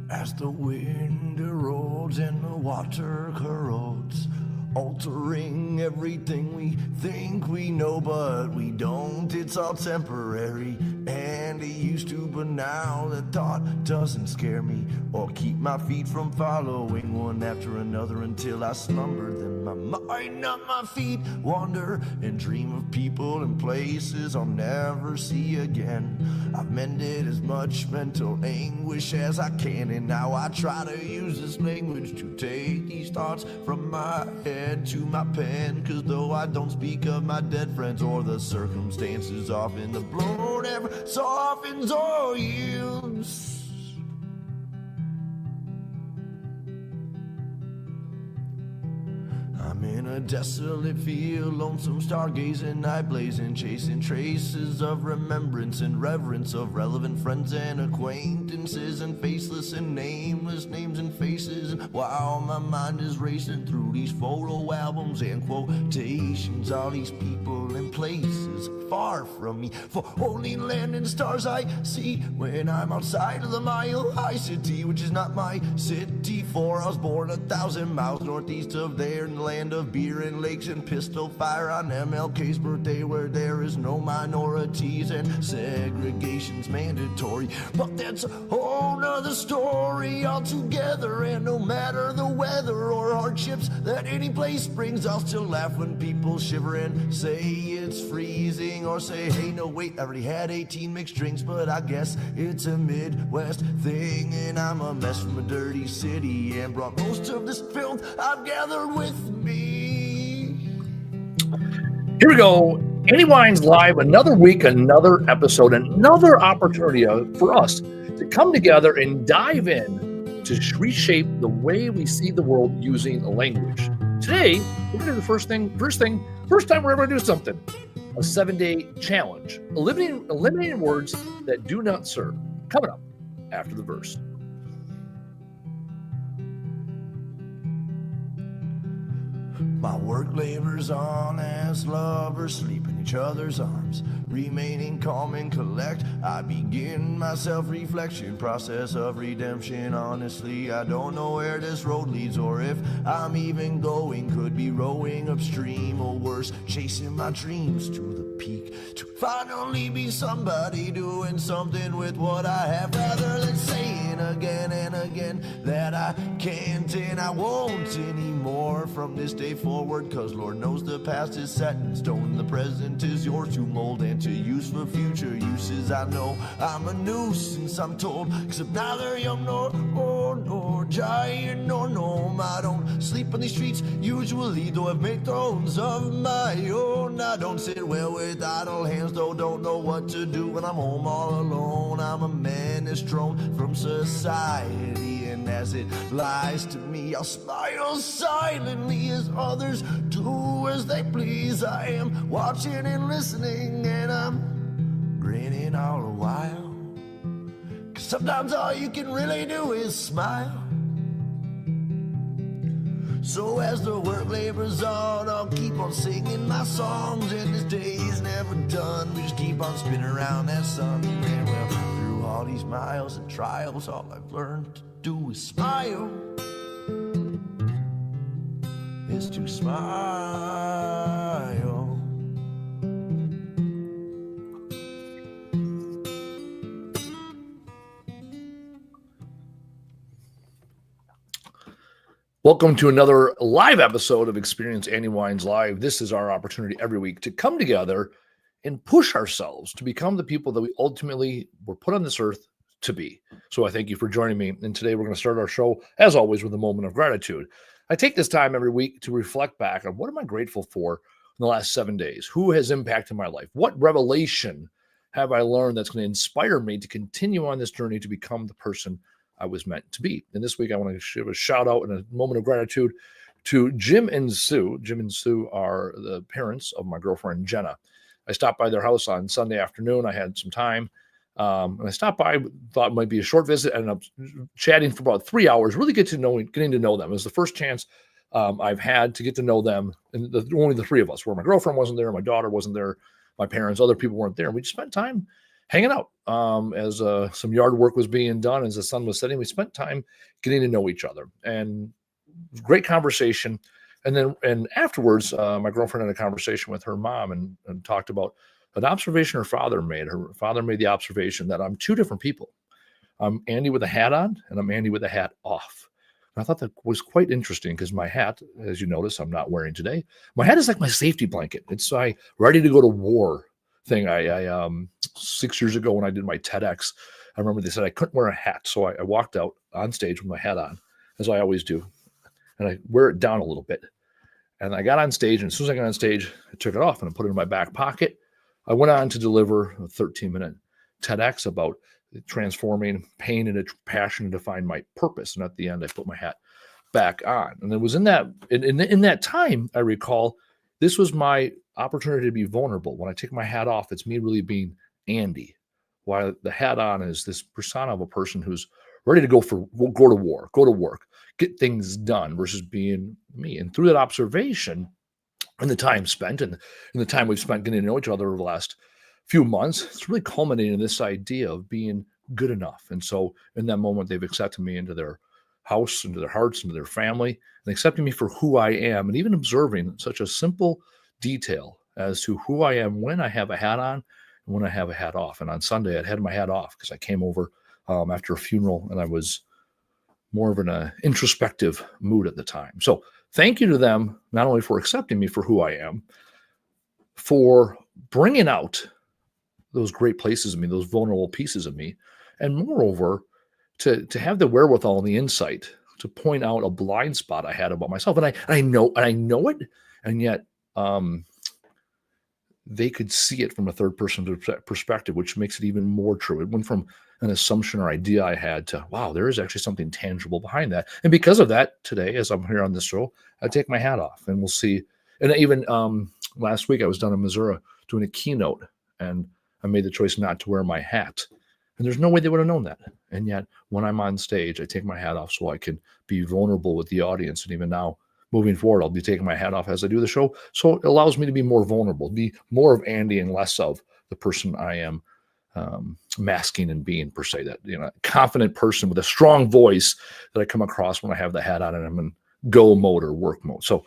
As the wind erodes and the water corrodes, altering everything we think we know, but we don't. It's all temporary, and it used to, but now the thought doesn't scare me or keep my feet from following one after another until I slumber. Then my mind, not my feet, wander and dream of people and places I'll never see again. I've mended as much mental anguish as I can, and now I try to use this language to take these thoughts from my head to my pen. Cause though I don't speak of my dead friends or the circumstances, often the blow never softens or yields. I'm in a desolate field, lonesome stargazing, night blazing, chasing traces of remembrance and reverence of relevant friends and acquaintances, and faceless and nameless names and faces. And while my mind is racing through these photo albums and quotations, all these people and places far from me, for only land and stars I see when I'm outside of the mile-high city, which is not my city, for I was born 1,000 miles northeast of there, in the land of beer and lakes and pistol fire on MLK's birthday, where there is no minorities and segregation's mandatory. But that's a whole nother story altogether, and no matter the weather or hardships that any place brings, I'll still laugh when people shiver and say it's freezing, or say, hey, no, wait, I already had 18 mixed drinks, but I guess it's a Midwest thing, and I'm a mess from a dirty city and brought most of this filth I've gathered with me. Here we go. Andy Weins Live, another week, another episode, another opportunity for us to come together and dive in to reshape the way we see the world using language. Today, we're going to do the first time we're ever going to do something. A 7-day challenge, eliminating words that do not serve. Coming up after the verse. My work labors on as lovers sleep in each other's arms, remaining calm and collect. I begin my self-reflection process of redemption. Honestly, I don't know where this road leads, or if I'm even going. Could be rowing upstream, or worse, chasing my dreams to the peak, to finally be somebody doing something with what I have, rather than saying again and again that I can't and I won't anymore from this day forward. Cause Lord knows the past is set in stone, the present is yours to mold and to use for future uses. I know I'm a nuisance, I'm told, cause I'm neither young nor old, nor giant nor gnome. I don't sleep on these streets usually, though I've made thrones of my own. I don't sit well with idle hands, though don't know what to do when I'm home all alone. I'm a menace thrown from society, and as it lies to me, I'll smile silently as others do as they please. I am watching and listening, and I'm grinning all the while, cause sometimes all you can really do is smile. So as the work labors on, I'll keep on singing my songs, and this day's never done. We just keep on spinning around that sun. And well, through all these miles and trials, all I've learned to do is smile. Is to smile. Welcome to another live episode of Experience Andy Weins Live. This is our opportunity every week to come together and push ourselves to become the people that we ultimately were put on this earth to be. So I thank you for joining me. And today we're going to start our show, as always, with a moment of gratitude. I take this time every week to reflect back on what am I grateful for in the last 7 days? Who has impacted my life? What revelation have I learned that's going to inspire me to continue on this journey to become the person I was meant to be? And this week, I want to give a shout out and a moment of gratitude to Jim and Sue. Jim and Sue are the parents of my girlfriend, Jenna. I stopped by their house on Sunday afternoon. I had some time. And I stopped by, thought it might be a short visit, ended up chatting for about 3 hours, really getting to know them. It was the first chance I've had to get to know them. And only the three of us, where my girlfriend wasn't there, my daughter wasn't there, my parents, other people weren't there. We just spent time hanging out as some yard work was being done, as the sun was setting. We spent time getting to know each other, and great conversation. And afterwards, my girlfriend had a conversation with her mom and talked about an observation her father made. Her father made the observation that I'm two different people. I'm Andy with a hat on, and I'm Andy with a hat off. And I thought that was quite interesting because my hat, as you notice, I'm not wearing today. My hat is like my safety blanket. It's my ready to go to war thing. I 6 years ago when I did my TEDx, I remember they said I couldn't wear a hat. So I walked out on stage with my hat on, as I always do. And I wear it down a little bit. And I got on stage, and as soon as I got on stage, I took it off and I put it in my back pocket. I went on to deliver a 13-minute TEDx about transforming pain into passion to find my purpose. And at the end, I put my hat back on. And it was in that time, I recall, this was my opportunity to be vulnerable. When I take my hat off, it's me really being Andy, while the hat on is this persona of a person who's ready to go to war, go to work, get things done, versus being me. And through that observation and the time spent and the time we've spent getting to know each other over the last few months, it's really culminating in this idea of being good enough. And so in that moment, they've accepted me into their house, into their hearts, into their family, and accepting me for who I am, and even observing such a simple detail as to who I am when I have a hat on and when I have a hat off. And on Sunday, I had my hat off because I came over after a funeral, and I was more of an introspective mood at the time. So thank you to them, not only for accepting me for who I am, for bringing out those great places of me, those vulnerable pieces of me, and moreover, to have the wherewithal and the insight to point out a blind spot I had about myself. And I know it, and yet they could see it from a third person perspective, which makes it even more true. It went from an assumption or idea I had to, wow, there is actually something tangible behind that. And because of that, today, as I'm here on this show, I take my hat off, and we'll see. And even last week, I was down in Missouri doing a keynote, and I made the choice not to wear my hat. And there's no way they would have known that. And yet, when I'm on stage, I take my hat off so I can be vulnerable with the audience. And even now, moving forward, I'll be taking my hat off as I do the show. So it allows me to be more vulnerable, be more of Andy and less of the person I am masking and being, per se. That, confident person with a strong voice that I come across when I have the hat on and I'm in go mode or work mode. So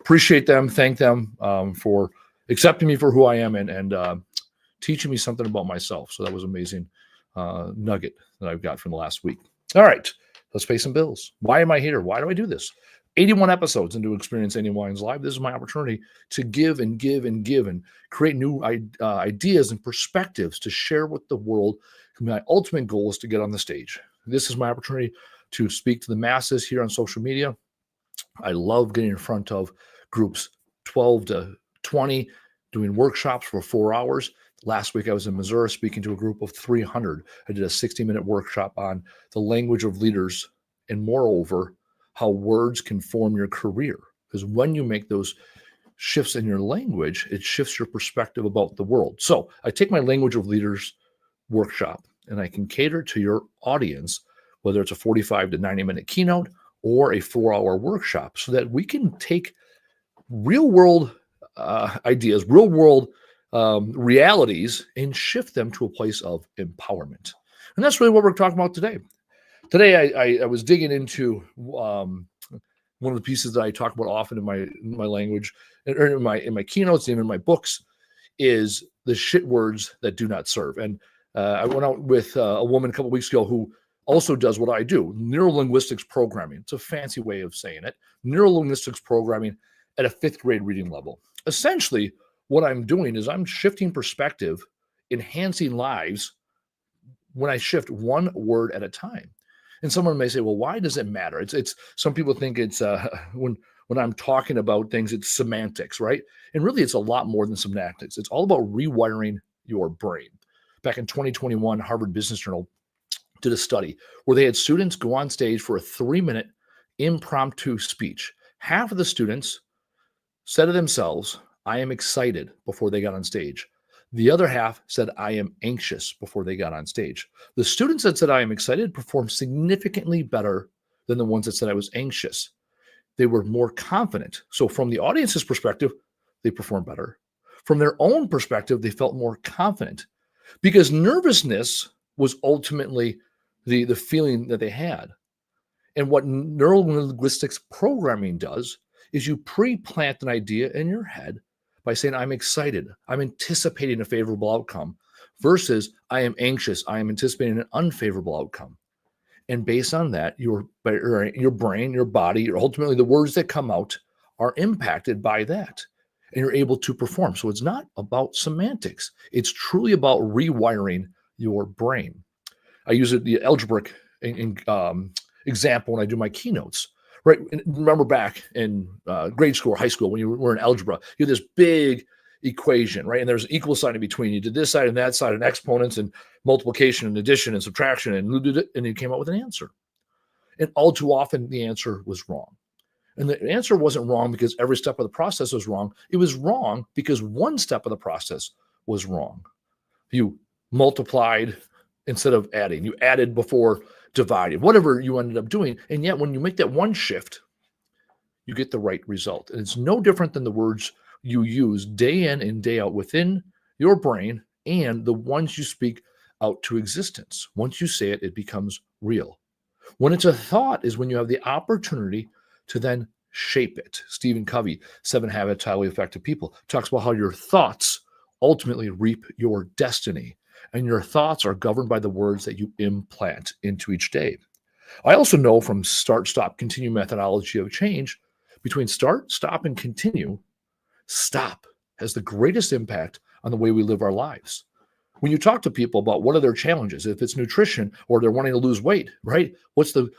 appreciate them. Thank them for accepting me for who I am and teaching me something about myself. So that was amazing nugget that I've got from the last week. All right, let's pay some bills. Why am I here? Why do I do this? 81 episodes into Experience Any Wines Live. This is my opportunity to give and give and give and create new ideas and perspectives to share with the world. My ultimate goal is to get on the stage. This is my opportunity to speak to the masses here on social media. I love getting in front of groups 12 to 20, doing workshops for 4 hours. Last week, I was in Missouri speaking to a group of 300. I did a 60-minute workshop on the language of leaders and, moreover, how words can form your career. Because when you make those shifts in your language, it shifts your perspective about the world. So I take my language of leaders workshop, and I can cater to your audience, whether it's a 45 to 90-minute keynote or a 4-hour workshop, so that we can take real-world ideas, real-world realities, and shift them to a place of empowerment. And that's really what we're talking about today. Today, I was digging into one of the pieces that I talk about often in my language, or in my keynotes, and in my books, is the shit words that do not serve. And I went out with a woman a couple of weeks ago who also does what I do, neurolinguistics programming. It's a fancy way of saying it. Neurolinguistics programming at a 5th grade reading level. Essentially, what I'm doing is I'm shifting perspective, enhancing lives when I shift one word at a time. And someone may say, well, why does it matter? It's some people think it's when I'm talking about things, it's semantics, right? And really, it's a lot more than semantics. It's all about rewiring your brain. Back in 2021, Harvard Business Journal did a study where they had students go on stage for a 3-minute impromptu speech. Half of the students said to themselves, I am excited, before they got on stage. The other half said, I am anxious, before they got on stage. The students that said, I am excited, performed significantly better than the ones that said I was anxious. They were more confident. So from the audience's perspective, they performed better. From their own perspective, they felt more confident. because nervousness was ultimately the feeling that they had. And what neurolinguistics programming does is you pre-plant an idea in your head by saying, I'm excited, I'm anticipating a favorable outcome, versus I am anxious, I am anticipating an unfavorable outcome. And based on that, your brain, your body, ultimately the words that come out are impacted by that. And you're able to perform. So it's not about semantics. It's truly about rewiring your brain. I use the algebraic example when I do my keynotes. Right. And remember back in grade school or high school when you were in algebra, you had this big equation, right? And there's an equal sign in between. You did this side and that side, and exponents and multiplication and addition and subtraction, and you came up with an answer. And all too often, the answer was wrong. And the answer wasn't wrong because every step of the process was wrong. It was wrong because one step of the process was wrong. You multiplied instead of adding. You added before dividing, whatever you ended up doing. And yet, when you make that one shift, you get the right result. And it's no different than the words you use day in and day out within your brain and the ones you speak out to existence. Once you say it, it becomes real. When it's a thought is when you have the opportunity to then shape it. Stephen Covey, 7 Habits Highly Effective People, talks about how your thoughts ultimately reap your destiny. And your thoughts are governed by the words that you implant into each day. I also know from start, stop, continue methodology of change, between start, stop, and continue, stop has the greatest impact on the way we live our lives. When you talk to people about what are their challenges, if it's nutrition or they're wanting to lose weight, right? What's the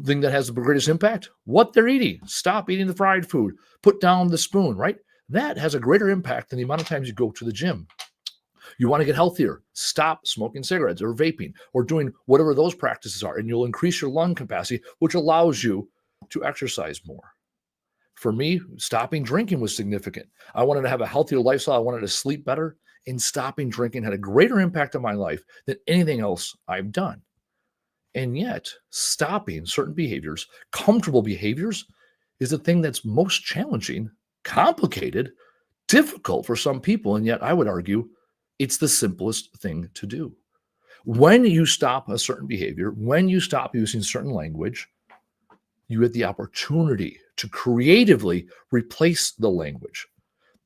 thing that has the greatest impact? What they're eating. Stop eating the fried food. Put down the spoon, right? That has a greater impact than the amount of times you go to the gym. You want to get healthier, stop smoking cigarettes or vaping or doing whatever those practices are, and you'll increase your lung capacity, which allows you to exercise more. For me, stopping drinking was significant. I wanted to have a healthier lifestyle. I wanted to sleep better, and stopping drinking had a greater impact on my life than anything else I've done. And yet, stopping certain behaviors, comfortable behaviors, is the thing that's most challenging, complicated, difficult for some people. And yet, I would argue it's the simplest thing to do. When you stop a certain behavior, when you stop using certain language, you get the opportunity to creatively replace the language.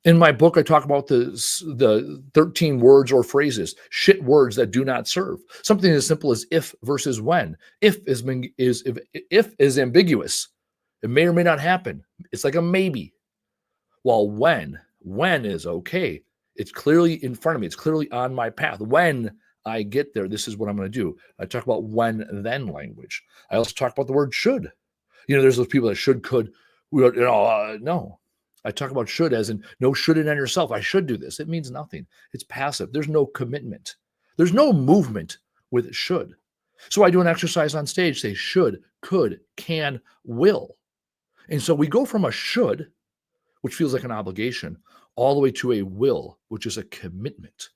In my book, I talk about the 13 words or phrases, shit words that do not serve. Something as simple as if versus when. If is ambiguous. It may or may not happen. It's like a maybe. While when is okay. It's clearly in front of me. It's clearly on my path. When I get there, this is what I'm going to do. I talk about when then language. I also talk about the word should. There's those people that should, could, no. I talk about should as in no should it on yourself. I should do this. It means nothing. It's passive. There's no commitment. There's no movement with should. So I do an exercise on stage, say should, could, can, will. And so we go from a should, which feels like an obligation, all the way to a will, which is a commitment.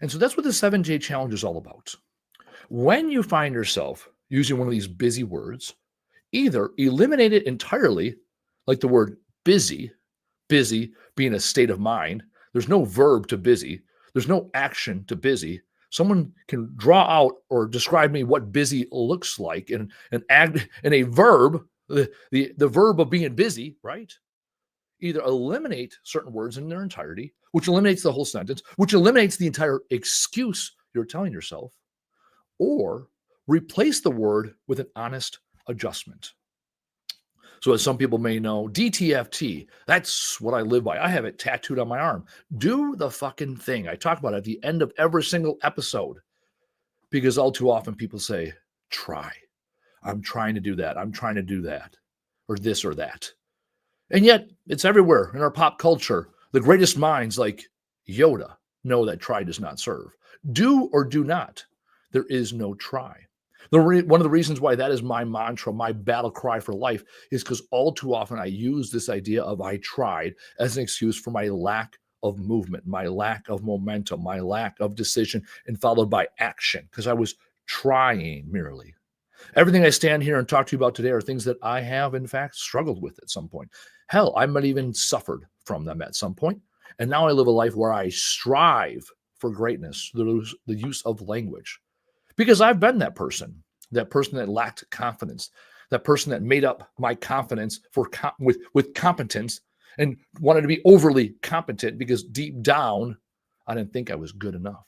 And so that's what the 7-day challenge is all about. When you find yourself using one of these busy words, either eliminate it entirely, like the word busy being a state of mind. There's no verb to busy. There's no action to busy. Someone can draw out or describe me what busy looks like in a verb, the verb of being busy, right? Either eliminate certain words in their entirety, which eliminates the whole sentence, which eliminates the entire excuse you're telling yourself, or replace the word with an honest adjustment. So as some people may know, DTFT, that's what I live by. I have it tattooed on my arm. Do the fucking thing. I talk about it at the end of every single episode because all too often people say, try. I'm trying to do that. I'm trying to do that or this or that. And yet it's everywhere in our pop culture. The greatest minds like Yoda know that try does not serve. Do or do not. There is no try. One of the reasons why that is my mantra, my battle cry for life, is because all too often I use this idea of I tried as an excuse for my lack of movement, my lack of momentum, my lack of decision, and followed by action because I was trying merely. Everything I stand here and talk to you about today are things that I have, in fact, struggled with at some point. Hell, I might even suffered from them at some point. And now I live a life where I strive for greatness, the use of language. Because I've been that person that lacked confidence, that person that made up my confidence with competence and wanted to be overly competent because deep down, I didn't think I was good enough.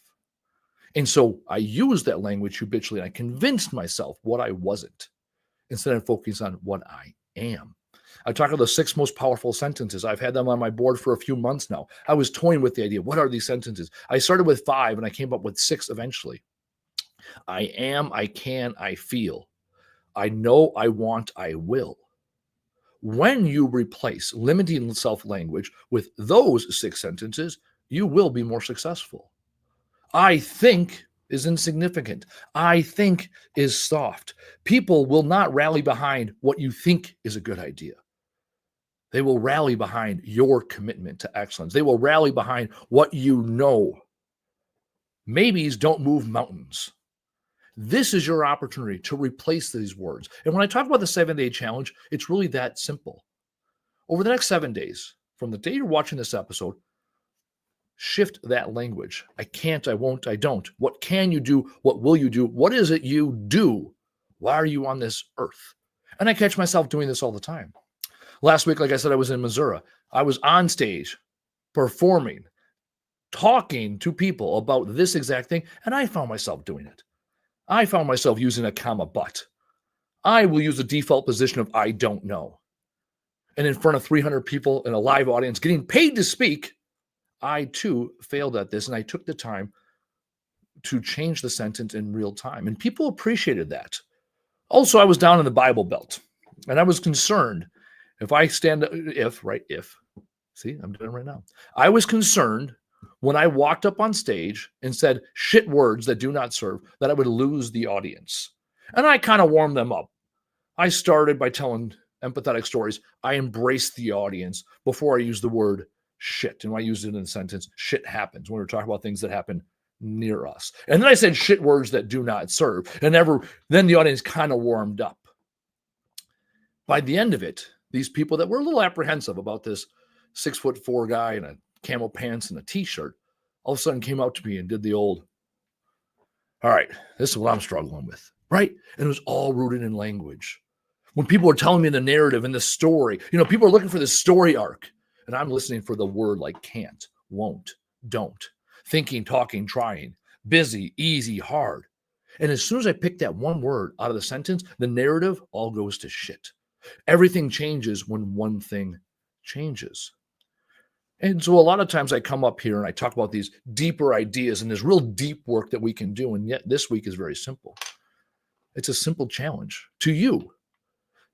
And so I used that language habitually, and I convinced myself what I wasn't instead of focusing on what I am. I talk about the 6 most powerful sentences. I've had them on my board for a few months now. I was toying with the idea, what are these sentences? I started with 5, and I came up with 6 eventually. I am, I can, I feel. I know, I want, I will. When you replace limiting self-language with those 6 sentences, you will be more successful. I think is insignificant. I think is soft. People will not rally behind what you think is a good idea. They will rally behind your commitment to excellence. They will rally behind what you know. Maybes don't move mountains. This is your opportunity to replace these words. And when I talk about the 7-day challenge, it's really that simple. Over the next 7 days, from the day you're watching this episode, shift that language. I can't, I won't, I don't. What can you do? What will you do? What is it you do? Why are you on this earth? And I catch myself doing this all the time. Last week, like I said, I was in Missouri. I was on stage performing, talking to people about this exact thing, and I found myself doing it. I found myself using a comma but. I will use the default position of I don't know. And in front of 300 people in a live audience getting paid to speak, I too failed at this, and I took the time to change the sentence in real time. And people appreciated that. Also, I was down in the Bible Belt, and I was concerned see, I'm doing it right now. I was concerned when I walked up on stage and said shit words that do not serve, that I would lose the audience. And I kind of warmed them up. I started by telling empathetic stories. I embraced the audience before I used the word shit. And when I used it in a sentence, shit happens when we're talking about things that happen near us. And then I said shit words that do not serve. And then the audience kind of warmed up. By the end of it, these people that were a little apprehensive about this 6'4" guy in a camel pants and a t-shirt, all of a sudden came out to me and did the old, all right, this is what I'm struggling with, right? And it was all rooted in language. When people were telling me the narrative and the story, people are looking for the story arc, and I'm listening for the word like can't, won't, don't, thinking, talking, trying, busy, easy, hard. And as soon as I pick that one word out of the sentence, the narrative all goes to shit. Everything changes when one thing changes. And so a lot of times I come up here and I talk about these deeper ideas and this real deep work that we can do. And yet this week is very simple. It's a simple challenge to you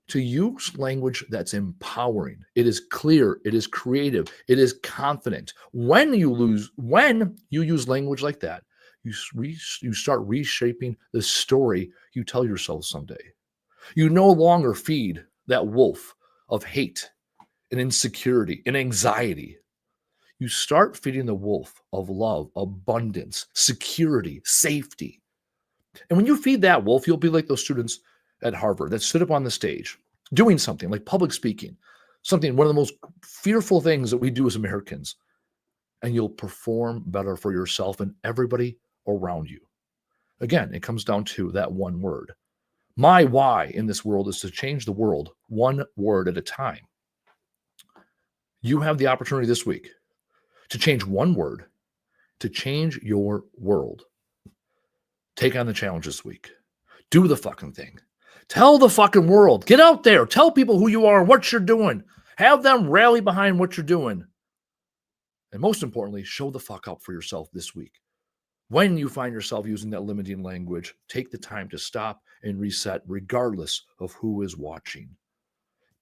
to use language that's empowering. It is clear. It is creative. It is confident. When you use language like that, you start reshaping the story you tell yourself someday. You no longer feed that wolf of hate and insecurity and anxiety. You start feeding the wolf of love, abundance, security, safety. And when you feed that wolf, you'll be like those students at Harvard that stood up on the stage doing something like public speaking, one of the most fearful things that we do as Americans. And you'll perform better for yourself and everybody around you. Again, it comes down to that one word. My why in this world is to change the world one word at a time. You have the opportunity this week to change one word, to change your world. Take on the challenge this week. Do the fucking thing. Tell the fucking world. Get out there. Tell people who you are and what you're doing. Have them rally behind what you're doing. And most importantly, show the fuck up for yourself this week. When you find yourself using that limiting language, take the time to stop and reset regardless of who is watching.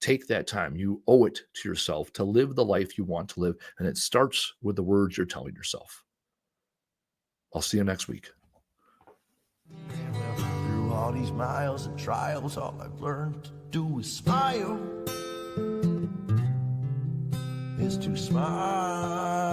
Take that time. You owe it to yourself to live the life you want to live. And it starts with the words you're telling yourself. I'll see you next week. Through all these miles and trials, all I've learned to do is smile. Is to smile.